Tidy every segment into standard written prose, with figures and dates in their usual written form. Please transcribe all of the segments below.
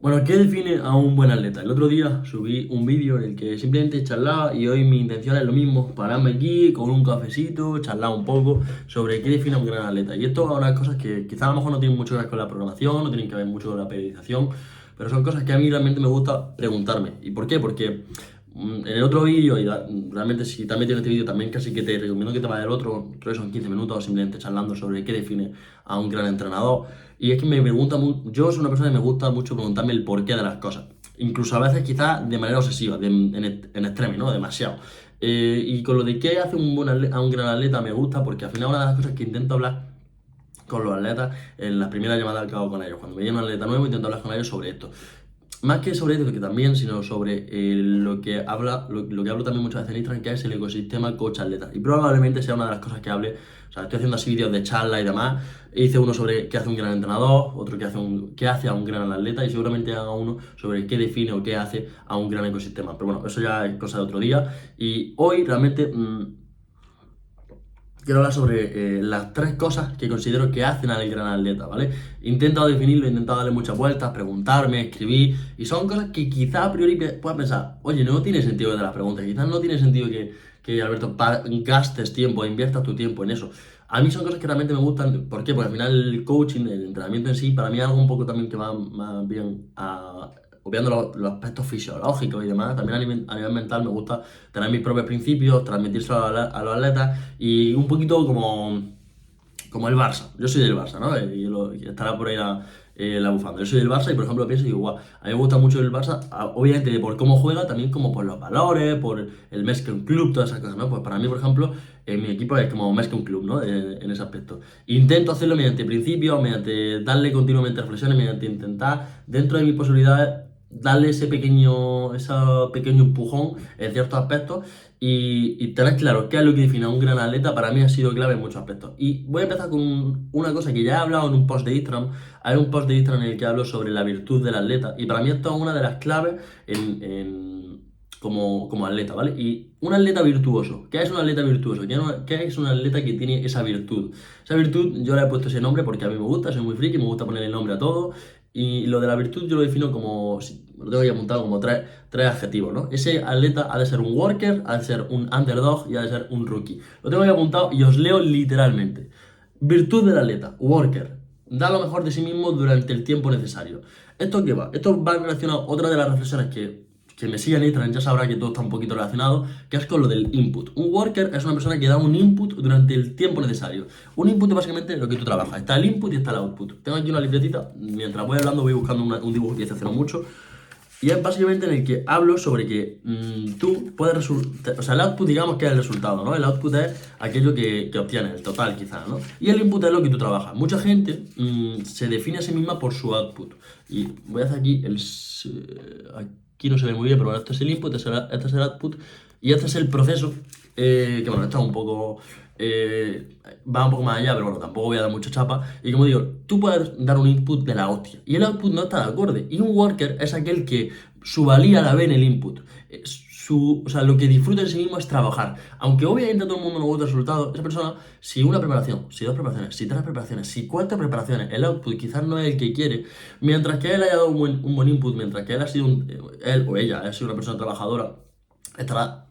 Bueno, ¿qué define a un buen atleta? El otro día subí un vídeo en el que simplemente charlaba y hoy mi intención es lo mismo, pararme aquí con un cafecito, charlar un poco sobre qué define a un gran atleta. Y esto es una de las cosas que quizás a lo mejor no tienen mucho que ver con la programación, no tienen que ver mucho con la periodización, pero son cosas que a mí realmente me gusta preguntarme. ¿Y por qué? Porque en el otro vídeo, realmente si te has metido en este vídeo también casi que te recomiendo que te vayas al otro, creo que son 15 minutos simplemente charlando sobre qué define a un gran entrenador. Y es que me pregunta mucho, yo soy una persona que me gusta mucho preguntarme el porqué de las cosas. Incluso a veces quizás de manera obsesiva, en extremo, ¿no? Demasiado. Y con lo de qué hace a un gran atleta me gusta porque al final una de las cosas que intento hablar con los atletas en las primeras llamadas que hago con ellos. Cuando me viene un atleta nuevo intento hablar con ellos sobre esto. Más que sobre esto, que también, sino sobre lo que hablo también muchas veces en Instagram, que es el ecosistema coach-atleta. Y probablemente sea una de las cosas que hable. O sea, estoy haciendo así vídeos de charla y demás. Hice uno sobre qué hace un gran entrenador, otro qué hace a un gran atleta, y seguramente haga uno sobre qué define o qué hace a un gran ecosistema. Pero bueno, eso ya es cosa de otro día. Y hoy realmente quiero hablar sobre las tres cosas que considero que hacen al gran atleta, ¿vale? He intentado definirlo, he intentado darle muchas vueltas, preguntarme, escribir, y son cosas que quizá a priori puedas pensar, oye, no tiene sentido que te las preguntes, quizás no tiene sentido que Alberto, gastes tiempo, inviertas tu tiempo en eso. A mí son cosas que realmente me gustan, ¿por qué? Porque al final el coaching, el entrenamiento en sí, para mí es algo un poco también que va más bien obviando los aspectos fisiológicos y demás, también a nivel mental me gusta tener mis propios principios, transmitírselo a los atletas y un poquito como el Barça. Yo soy del Barça, ¿no? Y estará por ahí la bufanda. Yo soy del Barça y, por ejemplo, pienso y digo, guau, a mí me gusta mucho el Barça, obviamente por cómo juega, también como por los valores, por el mes que un club, todas esas cosas, ¿no? Pues para mí, por ejemplo, mi equipo es como más que un club, ¿no? En ese aspecto. Intento hacerlo mediante principios, mediante darle continuamente reflexiones, mediante intentar, dentro de mis posibilidades, darle ese pequeño empujón en ciertos aspectos y tener claro qué es lo que define a un gran atleta. Para mí ha sido clave en muchos aspectos. Y voy a empezar con una cosa que ya he hablado en un post de Instagram. Hay un post de Instagram en el que hablo sobre la virtud del atleta y para mí esto es una de las claves como atleta, ¿vale? Y un atleta virtuoso, ¿qué es un atleta virtuoso? ¿Qué es un atleta que tiene esa virtud? Esa virtud yo le he puesto ese nombre porque a mí me gusta, soy muy friki, me gusta poner el nombre a todo. Y lo de la virtud yo lo defino como, lo tengo ahí apuntado como tres adjetivos, ¿no? Ese atleta ha de ser un worker, ha de ser un underdog y ha de ser un rookie. Lo tengo ahí apuntado y os leo literalmente. Virtud del atleta, worker, da lo mejor de sí mismo durante el tiempo necesario. ¿Esto qué va? Esto va relacionado, otra de las reflexiones que me sigue en Instagram ya sabrá que todo está un poquito relacionado, que es con lo del input. Un worker es una persona que da un input durante el tiempo necesario. Un input es básicamente lo que tú trabajas. Está el input y está el output. Tengo aquí una libretita, mientras voy hablando voy buscando un dibujo que hice hace no mucho. Y es básicamente en el que hablo sobre que tú puedes resultar, o sea, el output digamos que es el resultado, ¿no? El output es aquello que obtienes, el total quizás, ¿no? Y el input es lo que tú trabajas. Mucha gente se define a sí misma por su output. Y voy a hacer aquí aquí no se ve muy bien, pero bueno, este es el input, este es el output y este es el proceso, que bueno, esto es un poco, va un poco más allá, pero bueno, tampoco voy a dar mucha chapa. Y como digo, tú puedes dar un input de la hostia y el output no está de acorde. Y un worker es aquel que su valía la ve en el input. O sea, lo que disfruta de sí mismo es trabajar. Aunque obviamente a todo el mundo no gusta el resultado, esa persona, si una preparación, si dos preparaciones, si tres preparaciones, si cuatro preparaciones, el output quizás no es el que quiere, mientras que él haya dado un buen input, mientras que él ha sido él o ella ha sido una persona trabajadora,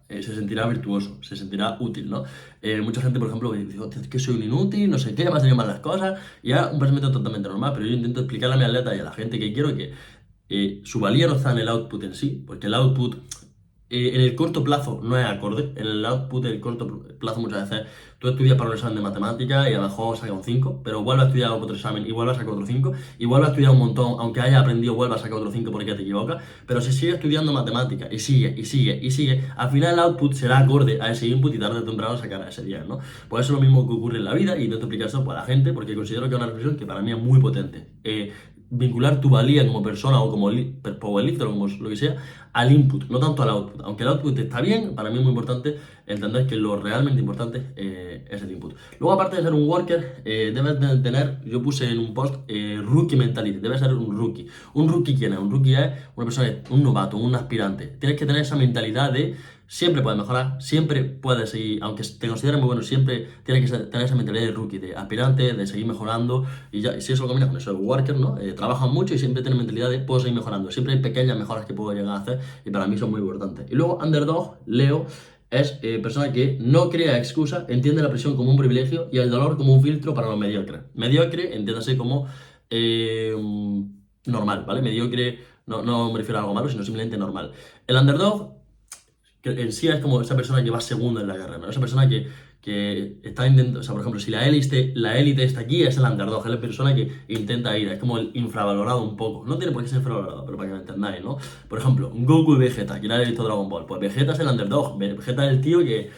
se sentirá virtuoso, se sentirá útil, ¿no? Mucha gente, por ejemplo, dice, hostia, es que soy un inútil, no sé qué, me han mal las cosas, y es un pensamiento totalmente normal, pero yo intento explicarle a mi atleta y a la gente que quiero que su valía no está en el output en sí, porque el output en el corto plazo no es acorde. En el output del corto plazo muchas veces tú estudias para un examen de matemáticas y a lo mejor sacas un 5, pero vuelves a estudiar otro examen y vuelves a sacar otro 5, y vuelves a estudiar un montón, aunque hayas aprendido, vuelves a sacar otro 5 porque te equivocas, pero si sigues estudiando matemáticas y sigue y sigue y sigue, al final el output será acorde a ese input y tarde o temprano sacará ese 10, ¿no? Pues eso es lo mismo que ocurre en la vida y intento explicar eso a la gente porque considero que es una reflexión que para mí es muy potente. Vincular tu valía como persona o como powerlifter o como lo que sea al input, no tanto al output. Aunque el output está bien, para mí es muy importante entender que lo realmente importante es el input. Luego, aparte de ser un worker, debes de tener, yo puse en un post, rookie mentality, debes ser un rookie. ¿Un rookie quién es? Un rookie es una persona, un novato, un aspirante. Tienes que tener esa mentalidad de siempre puedes mejorar, siempre puedes seguir, aunque te consideres muy bueno, siempre tienes que tener esa mentalidad de rookie, de aspirante, de seguir mejorando, y ya, y si eso lo combinas con eso, el worker, ¿no? Trabajan mucho y siempre tienen mentalidad de puedo seguir mejorando, siempre hay pequeñas mejoras que puedo llegar a hacer, y para mí son muy importantes. Y luego, underdog, Leo, es persona que no crea excusas, entiende la presión como un privilegio y el dolor como un filtro para los mediocres. Mediocre, entiéndase como eh, normal, ¿vale? Mediocre, no me refiero a algo malo, sino simplemente normal. El underdog, que en sí es como esa persona que va segundo en la carrera, ¿no? Esa persona que está intentando, o sea, por ejemplo, si la élite está aquí, es el underdog, es la persona que intenta ir, es como el infravalorado un poco. No tiene por qué ser infravalorado, pero para que me entendáis, ¿no? Por ejemplo, Goku y Vegeta, quien haya visto Dragon Ball, pues Vegeta es el underdog, Vegeta es el tío que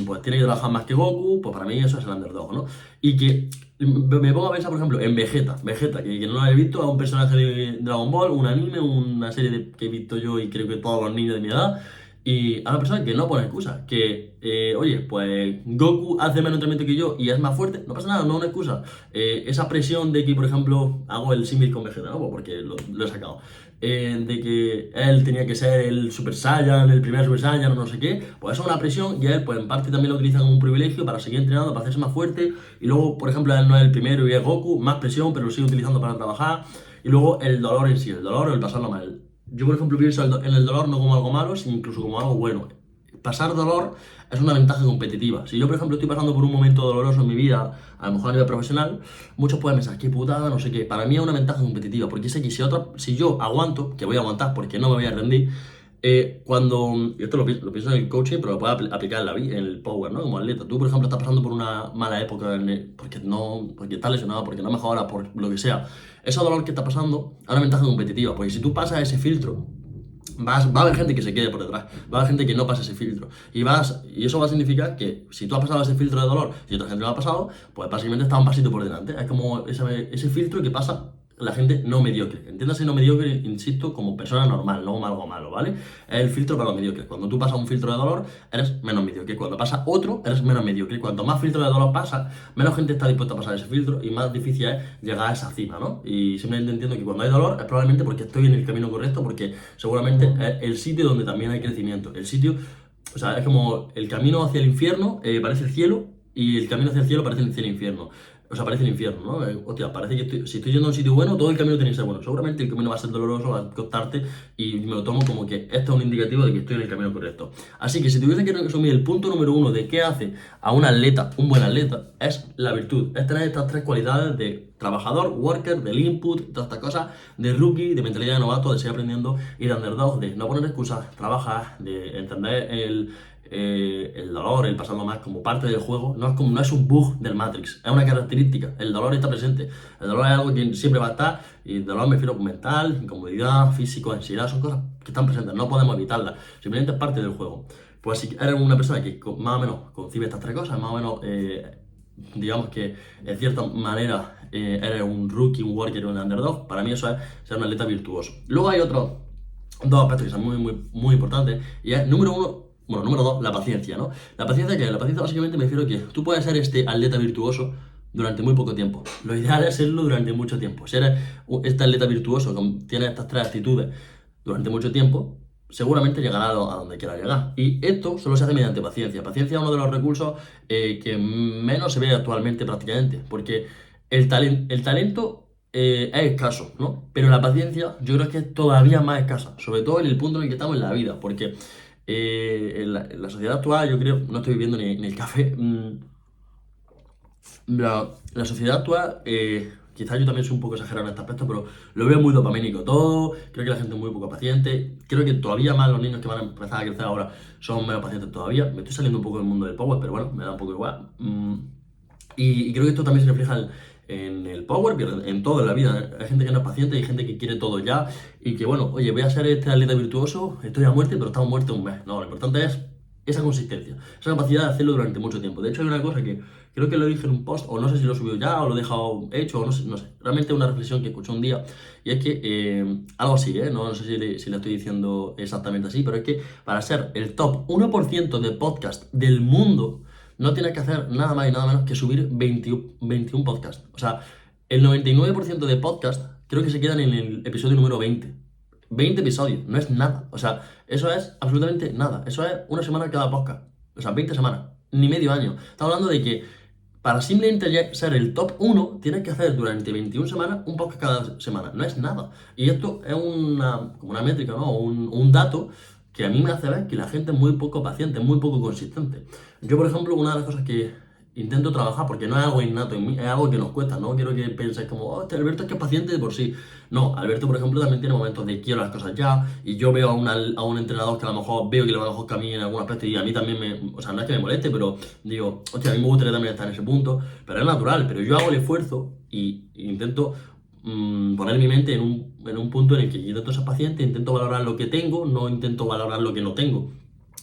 pues tiene que trabajar más que Goku, pues para mí eso es el underdog, ¿no? Y que me pongo a pensar, por ejemplo, en Vegeta, que no lo he visto, es un personaje de Dragon Ball, un anime, una serie que he visto yo y creo que todos los niños de mi edad. Y a una persona que no pone excusa, que, oye, pues Goku hace menos entrenamiento que yo y es más fuerte, no pasa nada, no es una excusa. Esa presión de que, por ejemplo, hago el símil con Vegeta, ¿no? Pues porque lo he sacado. De que él tenía que ser el Super Saiyan, el primer Super Saiyan o no sé qué, pues eso es una presión y él, pues en parte también lo utiliza como un privilegio para seguir entrenando, para hacerse más fuerte. Y luego, por ejemplo, él no es el primero y es Goku, más presión, pero lo sigue utilizando para trabajar. Y luego el dolor en sí, el dolor o el pasarlo mal. Yo, por ejemplo, pienso en el dolor no como algo malo, sino incluso como algo bueno. Pasar dolor es una ventaja competitiva. Si yo, por ejemplo, estoy pasando por un momento doloroso en mi vida, a lo mejor a nivel profesional, muchos pueden pensar, qué putada, no sé qué. Para mí es una ventaja competitiva, porque sé que si yo aguanto, que voy a aguantar porque no me voy a rendir, y esto lo pienso en el coaching, pero lo puedo aplicar en la vida, en el power, ¿no? Como atleta. Tú, por ejemplo, estás pasando por una mala época porque estás lesionado, porque no mejoras, por lo que sea. Ese dolor que está pasando es una ventaja competitiva, porque si tú pasas ese filtro, va a haber gente que se quede por detrás, va a haber gente que no pase ese filtro. Y eso va a significar que si tú has pasado ese filtro de dolor y otra gente no lo ha pasado, pues básicamente está un pasito por delante. Es como ese filtro que pasa la gente no mediocre. Entiéndase no mediocre, insisto, como persona normal, no como algo malo, ¿vale? Es el filtro para los mediocres. Cuando tú pasas un filtro de dolor, eres menos mediocre. Cuando pasa otro, eres menos mediocre. Cuanto más filtro de dolor pasa, menos gente está dispuesta a pasar ese filtro y más difícil es llegar a esa cima, ¿no? Y simplemente entiendo que cuando hay dolor es probablemente porque estoy en el camino correcto, porque seguramente es el sitio donde también hay crecimiento. El sitio, o sea, es como el camino hacia el infierno parece el cielo y el camino hacia el cielo parece el infierno. O sea, parece el infierno, ¿no? Hostia, parece que si estoy yendo a un sitio bueno, todo el camino tiene que ser bueno. Seguramente el camino va a ser doloroso, va a costarte y me lo tomo como que esto es un indicativo de que estoy en el camino correcto. Así que si tuviese que resumir el punto número uno de qué hace a un atleta, un buen atleta, es la virtud. Es tener estas tres cualidades de trabajador, worker, del input, todas estas cosas, de rookie, de mentalidad de novato, de seguir aprendiendo y de underdog, de no poner excusas, trabajar, de entender el dolor, el pasarlo más como parte del juego, no es un bug del Matrix, es una característica. El dolor está presente, el dolor es algo que siempre va a estar, y el dolor me refiero a mental, incomodidad, físico, ansiedad, son cosas que están presentes, no podemos evitarlas, simplemente es parte del juego. Pues si eres una persona que más o menos concibe estas tres cosas, más o menos, digamos que en cierta manera eres un rookie, un worker, un underdog, para mí eso es ser un atleta virtuoso. Luego hay otros dos aspectos que son muy importantes, y es, número uno, bueno, número dos, la paciencia, ¿no? La paciencia, ¿qué es? La paciencia básicamente me refiero a que tú puedes ser este atleta virtuoso durante muy poco tiempo. Lo ideal es serlo durante mucho tiempo. Si eres este atleta virtuoso que tiene estas tres actitudes durante mucho tiempo, seguramente llegará a donde quiera llegar. Y esto solo se hace mediante paciencia. Paciencia es uno de los recursos que menos se ve actualmente prácticamente, porque el talento es escaso, ¿no? Pero la paciencia yo creo que es todavía más escasa, sobre todo en el punto en el que estamos en la vida, porque en la sociedad actual, yo creo, no estoy viviendo ni el café. La sociedad actual, quizás yo también soy un poco exagerado en este aspecto, pero lo veo muy dopamínico todo. Creo que la gente es muy poco paciente. Creo que todavía más los niños que van a empezar a crecer ahora son menos pacientes todavía. Me estoy saliendo un poco del mundo del power, pero bueno, me da un poco igual. Y creo que esto también se refleja en el power, pero en todo en la vida. Hay gente que no es paciente, hay gente que quiere todo ya y que, bueno, oye, voy a ser este atleta virtuoso, estoy a muerte, pero estamos muertos un mes. No, lo importante es esa consistencia, esa capacidad de hacerlo durante mucho tiempo. De hecho, hay una cosa que creo que lo dije en un post, o no sé si lo he subido ya, o lo he dejado hecho, o no sé. Realmente una reflexión que escuché un día, y es que, algo así, no sé si le estoy diciendo exactamente así, pero es que para ser el top 1% de podcast del mundo, no tienes que hacer nada más y nada menos que subir 21 podcasts. O sea, el 99% de podcasts creo que se quedan en el episodio número 20. 20 episodios, no es nada. O sea, eso es absolutamente nada. Eso es una semana cada podcast. O sea, 20 semanas, ni medio año. Estamos hablando de que para simplemente ser el top 1, tienes que hacer durante 21 semanas un podcast cada semana. No es nada. Y esto es como una métrica, ¿no? Un dato que a mí me hace ver que la gente es muy poco paciente, muy poco consistente. Yo, por ejemplo, una de las cosas que intento trabajar, porque no es algo innato en mí, es algo que nos cuesta, no quiero que penséis como, oh, este Alberto es que es paciente de por sí. No, Alberto, por ejemplo, también tiene momentos de quiero las cosas ya, y yo veo a un entrenador que a lo mejor veo que le va mejor que a mí en algún aspecto, y a mí también o sea, no es que me moleste, pero digo, hostia, a mí me gustaría también estar en ese punto, pero es natural, pero yo hago el esfuerzo y intento poner mi mente en un punto en el que yo intento ser paciente, intento valorar lo que tengo, no intento valorar lo que no tengo.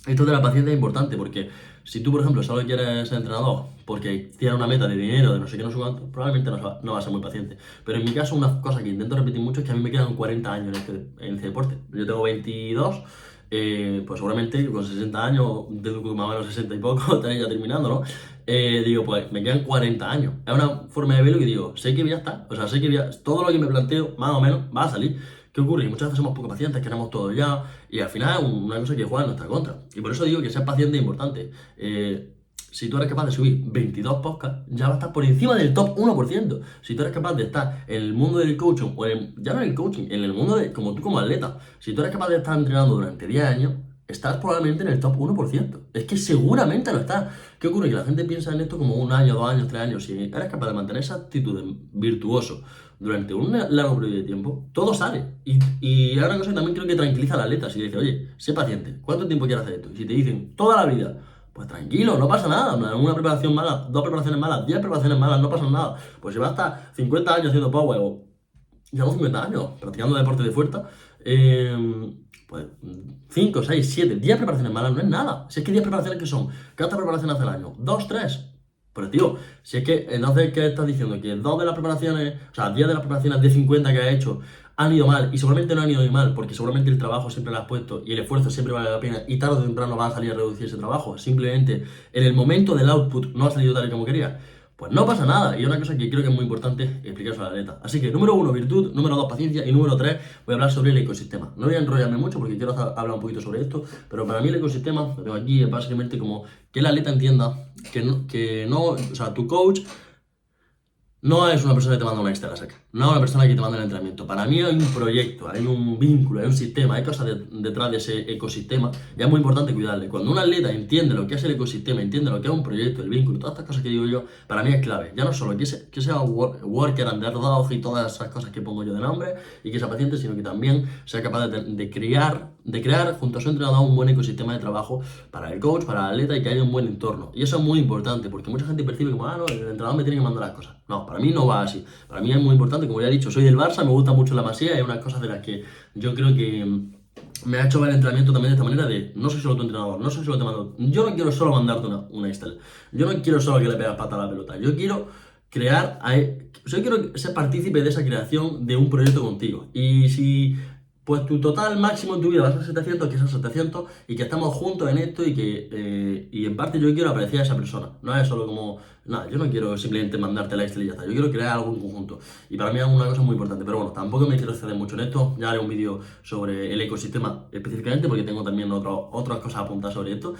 Esto de la paciencia es importante porque si tú, por ejemplo, solo quieres ser entrenador porque tienes una meta de dinero, de no sé qué, no sé cuánto, probablemente no vas a ser muy paciente. Pero en mi caso, una cosa que intento repetir mucho es que a mí me quedan 40 años en este deporte. Yo tengo 22, pues seguramente con 60 años, tengo más o menos 60 y poco, estaré ya terminando, ¿no? Digo, pues me quedan 40 años. Es una forma de verlo que digo, sé que voy a estar, o sea, sé que todo lo que me planteo, más o menos, va a salir. ¿Qué ocurre? Y muchas veces somos poco pacientes, queremos todo ya, y al final es una cosa que juega en nuestra contra. Y por eso digo que ser paciente es importante. Si tú eres capaz de subir 22 podcasts, ya vas a estar por encima del top 1%. Si tú eres capaz de estar en el mundo del coaching, ya no en el coaching, en el mundo como tú como atleta, si tú eres capaz de estar entrenando durante 10 años, estás probablemente en el top 1%. Es que seguramente lo estás. ¿Qué ocurre? Que la gente piensa en esto como un año, 2 años, 3 años. Si eres capaz de mantener esa actitud de virtuoso durante un largo periodo de tiempo, todo sale. Y hay una cosa que también creo que tranquiliza al atleta. Si dice, oye, sé paciente, ¿cuánto tiempo quieres hacer esto? Y si te dicen, toda la vida, pues tranquilo, no pasa nada. Una preparación mala, 2 preparaciones malas, 10 preparaciones malas, no pasa nada. Pues si vas hasta 50 años haciendo power o llevamos 50 años practicando deporte de fuerza, pues 5, 6, 7, 10 preparaciones malas no es nada. Si es que 10 preparaciones que son, ¿cuántas preparaciones hace el año? 2, 3. Pero tío, si es que entonces, ¿qué estás diciendo? Que 2 de las preparaciones, o sea, 10 de las preparaciones de 50 que has hecho han ido mal, y seguramente no han ido mal, porque seguramente el trabajo siempre lo has puesto y el esfuerzo siempre vale la pena, y tarde o temprano va a salir a reducir ese trabajo. Simplemente en el momento del output no ha salido tal y como quería. Pues no pasa nada, y una cosa que creo que es muy importante explicar sobre la atleta. Así que número 1, virtud, número 2, paciencia, y número 3, voy a hablar sobre el ecosistema. No voy a enrollarme mucho porque quiero hablar un poquito sobre esto, pero para mí el ecosistema, lo tengo aquí, es básicamente como que el atleta entienda o sea, tu coach no es una persona que te manda una Excel a sacar, no es una persona que te manda el entrenamiento. Para mí hay un proyecto, hay un vínculo, hay un sistema, hay cosas detrás de ese ecosistema, y es muy importante cuidarle. Cuando un atleta entiende lo que es el ecosistema, entiende lo que es un proyecto, el vínculo, todas estas cosas que digo yo, para mí es clave. Ya no solo que sea worker, underdog y todas esas cosas que pongo yo de nombre, y que sea paciente, sino que también sea capaz de crear junto a su entrenador un buen ecosistema de trabajo para el coach, para el atleta, y que haya un buen entorno. Y eso es muy importante, porque mucha gente percibe como, no, el entrenador me tiene que mandar las cosas. No, para mí no va así. Para mí es muy importante, como ya he dicho, soy del Barça, me gusta mucho la Masía, y hay unas cosas de las que yo creo que me ha hecho ver el entrenamiento también de esta manera de, no soy solo tu entrenador, no soy solo te mando, yo no quiero solo mandarte una Excel, yo no quiero solo que le pegas pata a la pelota, yo quiero yo quiero ser partícipe de esa creación de un proyecto contigo. Y si pues tu total máximo en tu vida va a ser 700, que son 700, y que estamos juntos en esto, y en parte yo quiero apreciar a esa persona. No es solo como, nada, yo no quiero simplemente mandarte la Excel y ya está, yo quiero crear algo en conjunto. Y para mí es una cosa muy importante, pero bueno, tampoco me quiero exceder mucho en esto, ya haré un vídeo sobre el ecosistema específicamente, porque tengo también otras cosas apuntadas sobre esto.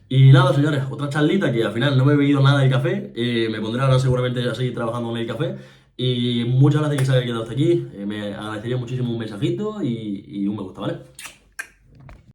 Y nada, señores, otra charlita que al final no me he bebido nada del café, me pondré ahora seguramente a seguir trabajando en el café. Y muchas gracias que se haya quedado hasta aquí. Me agradecería muchísimo un mensajito y un me gusta, ¿vale?